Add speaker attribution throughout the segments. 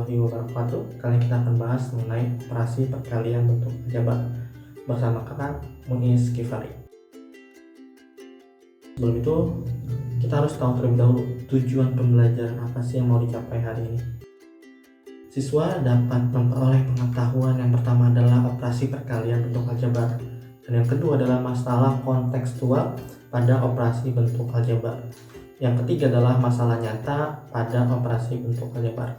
Speaker 1: warahmatullahi wabarakatuh. Kali ini kita akan bahas mengenai operasi perkalian bentuk aljabar bersama kakak Muiz Kifari. Sebelum itu, kita harus tahu terlebih dahulu tujuan pembelajaran apa sih yang mau dicapai hari ini. Siswa dapat memperoleh pengetahuan yang pertama adalah operasi perkalian bentuk aljabar, dan yang kedua adalah masalah kontekstual pada operasi bentuk aljabar. Yang ketiga adalah masalah nyata pada operasi bentuk aljabar.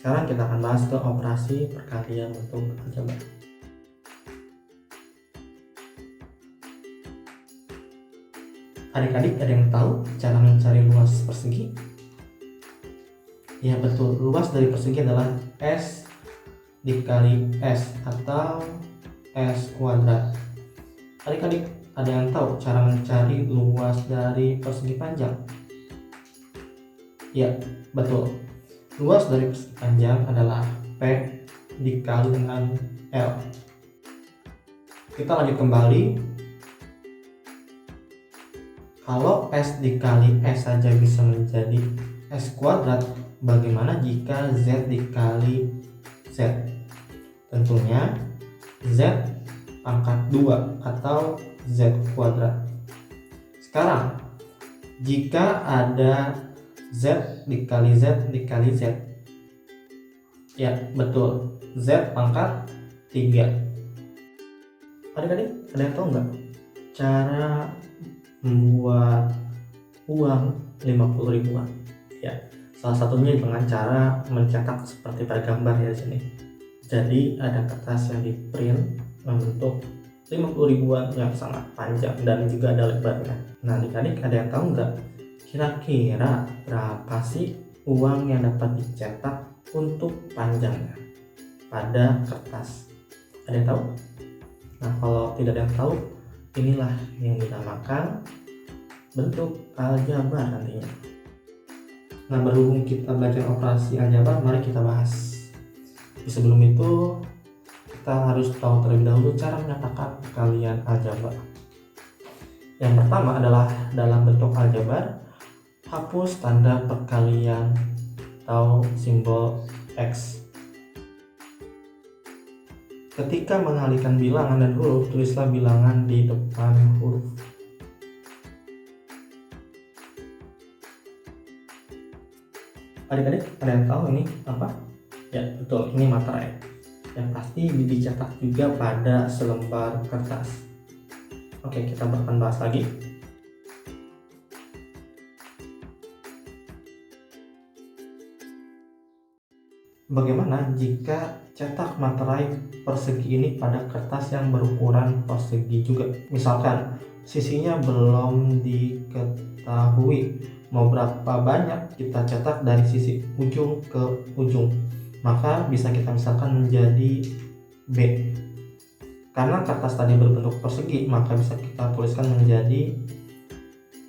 Speaker 1: Sekarang kita akan bahas ke operasi perkalian bentuk aljabar. Adik-adik ada yang tahu cara mencari luas persegi? Ya betul, luas dari persegi adalah S dikali S atau S kuadrat. Adik-adik ada yang tahu cara mencari luas dari persegi panjang? Ya, betul. Luas dari persegi panjang adalah P dikali dengan L. Kita lanjut kembali. Kalau S dikali S saja bisa menjadi S kuadrat, bagaimana jika Z dikali Z? Tentunya Z pangkat 2 atau Z kuadrat. Sekarang jika ada Z dikali Z dikali Z, ya betul, Z pangkat 3. Adik-adik ada yang tahu nggak cara membuat uang 50 ribuan? Ya, salah satunya dengan cara mencetak seperti pada gambar ya di sini. Jadi ada kertas yang di print membentuk 50 ribuan yang sangat panjang dan juga ada lebarnya. Nah, adik-adik ada yang tahu nggak kira-kira berapa sih uang yang dapat dicetak untuk panjangnya pada kertas? Ada yang tahu? Nah, kalau tidak ada yang tahu, inilah yang dinamakan bentuk aljabar nantinya. Nah, berhubung kita belajar operasi aljabar, mari kita bahas. Tapi sebelum itu, kita harus tahu terlebih dahulu cara menyatakan perkalian aljabar. Yang pertama adalah dalam bentuk aljabar, hapus tanda perkalian atau simbol X. Ketika mengalihkan bilangan dan huruf, tulislah bilangan di depan huruf. Adik-adik ada yang tahu ini apa? Ya betul, ini materai. Yang pasti dicetak juga pada selembar kertas. Oke, kita akan bahas lagi. Bagaimana jika cetak materai persegi ini pada kertas yang berukuran persegi juga? Misalkan sisinya belum diketahui mau berapa banyak kita cetak dari sisi ujung ke ujung, maka bisa kita misalkan menjadi B. Karena kertas tadi berbentuk persegi, maka bisa kita tuliskan menjadi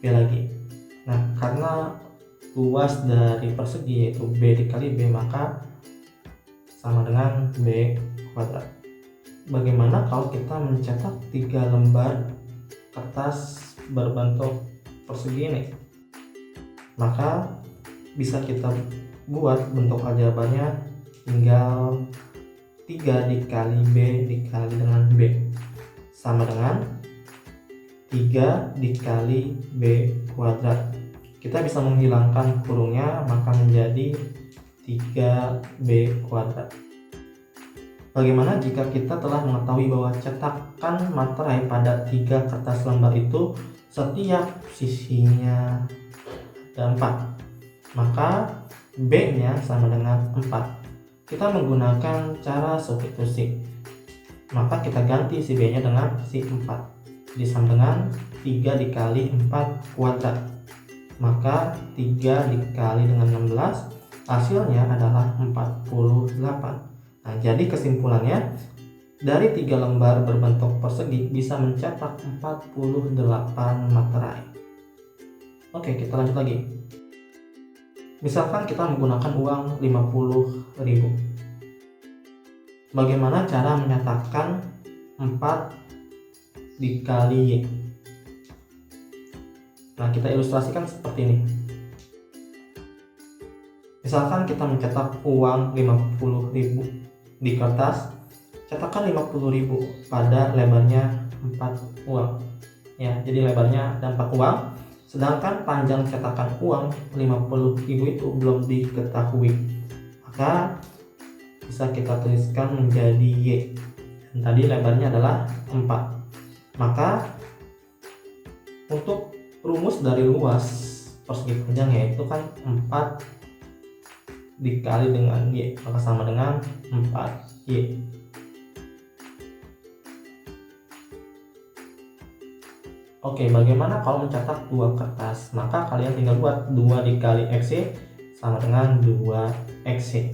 Speaker 1: B lagi. Nah, karena luas dari persegi yaitu B dikali B, maka sama dengan B kuadrat. Bagaimana kalau kita mencetak 3 lembar kertas berbentuk persegi ini? Maka bisa kita buat bentuk aljabarnya tinggal 3 dikali B dikali dengan B sama dengan 3 dikali B kuadrat. Kita bisa menghilangkan kurungnya, maka menjadi 3B kuadrat. Bagaimana jika kita telah mengetahui bahwa cetakan materai pada 3 kertas lembar itu setiap sisinya ada 4, maka B-nya sama dengan 4. Kita menggunakan cara substitusi, maka kita ganti si B-nya dengan si 4, jadi sama dengan 3 dikali 4 kuadrat, maka 3 dikali dengan 16, hasilnya adalah 48. Nah, jadi kesimpulannya, dari 3 lembar berbentuk persegi bisa mencetak 48 materai. Oke, kita lanjut lagi. Misalkan kita menggunakan uang 50.000. Bagaimana cara menyatakan 4 dikali Y? Nah, kita ilustrasikan seperti ini. Misalkan kita mencetak uang 50.000 di kertas, cetakan 50.000 pada lebarnya 4 uang. Ya, jadi lebarnya ada 4 uang, sedangkan panjang cetakan uang 50.000 itu belum diketahui. Maka bisa kita tuliskan menjadi Y. Dan tadi lebarnya adalah 4. Maka untuk rumus dari luas persegi panjang yaitu kan 4 dikali dengan Y, maka sama dengan 4Y. Oke, bagaimana kalau mencetak 2 kertas? Maka kalian tinggal buat 2 dikali XY sama dengan 2XY.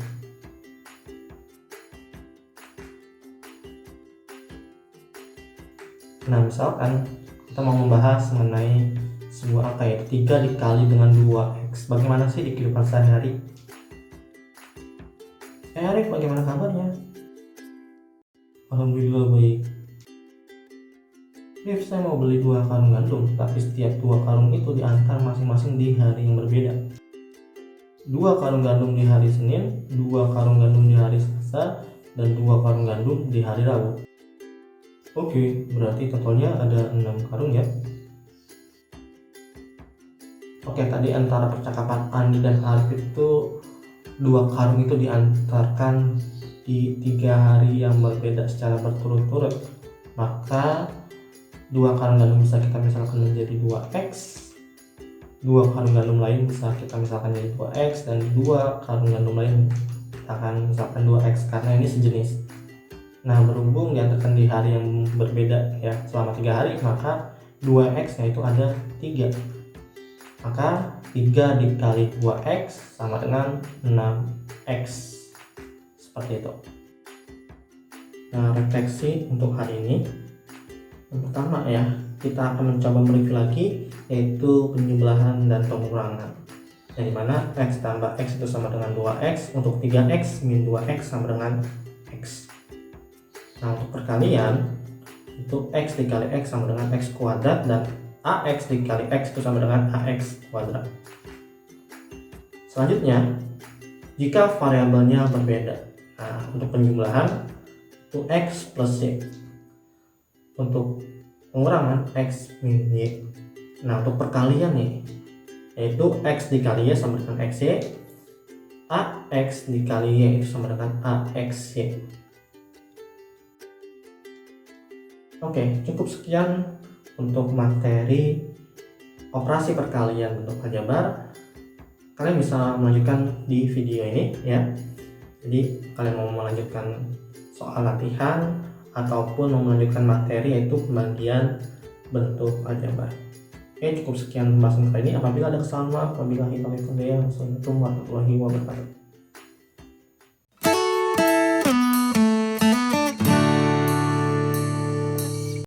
Speaker 1: Nah, misalkan kita mau membahas mengenai sebuah angka yaitu 3 dikali dengan 2X. Bagaimana sih di kehidupan sehari-hari? Arif, bagaimana kabarnya? Alhamdulillah baik. Rif, saya mau beli 2 karung gandum, tapi setiap 2 karung itu diantar masing-masing di hari yang berbeda. 2 karung gandum di hari Senin, 2 karung gandum di hari Selasa, dan 2 karung gandum di hari Rabu. Oke, berarti totalnya ada 6 karung ya. Oke, tadi antara percakapan Andi dan Arif itu 2 karung itu diantarkan di 3 hari yang berbeda secara berturut-turut. Maka 2 karung gandum bisa kita misalkan menjadi 2X, 2 karung gandum lain bisa kita misalkan jadi 2X, dan 2 karung gandum lain kita akan misalkan 2X karena ini sejenis. Nah, berhubung diantarkan di hari yang berbeda ya selama 3 hari, maka 2X nya itu ada 3. Maka 3 dikali 2X sama dengan 6X. Seperti itu. Nah, refleksi untuk hari ini. Yang pertama ya, kita akan mencoba mereview lagi yaitu penjumlahan dan pengurangan. Yang dimana X tambah X itu sama dengan 2X, untuk 3X min 2X sama dengan X. Nah, untuk perkalian itu X dikali X sama dengan X kuadrat, dan AX dikali X itu sama dengan AX kuadrat. Selanjutnya, jika variabelnya berbeda. Nah, untuk penjumlahan itu X plus Y. Untuk pengurangan X min Y. Nah, untuk perkalian nih, yaitu X dikali Y sama dengan XY, AX dikali Y itu sama dengan AXY. Oke, cukup sekian untuk materi operasi perkalian bentuk aljabar. Kalian bisa melanjutkan di video ini ya. Jadi kalian mau melanjutkan soal latihan ataupun mau melanjutkan materi yaitu pembagian bentuk aljabar. Oke, cukup sekian pembahasan kali ini. Apabila ada kesalahan maaf. Wabillahi taufiq wal hidayah. Wassalamualaikum warahmatullahi wabarakatuh.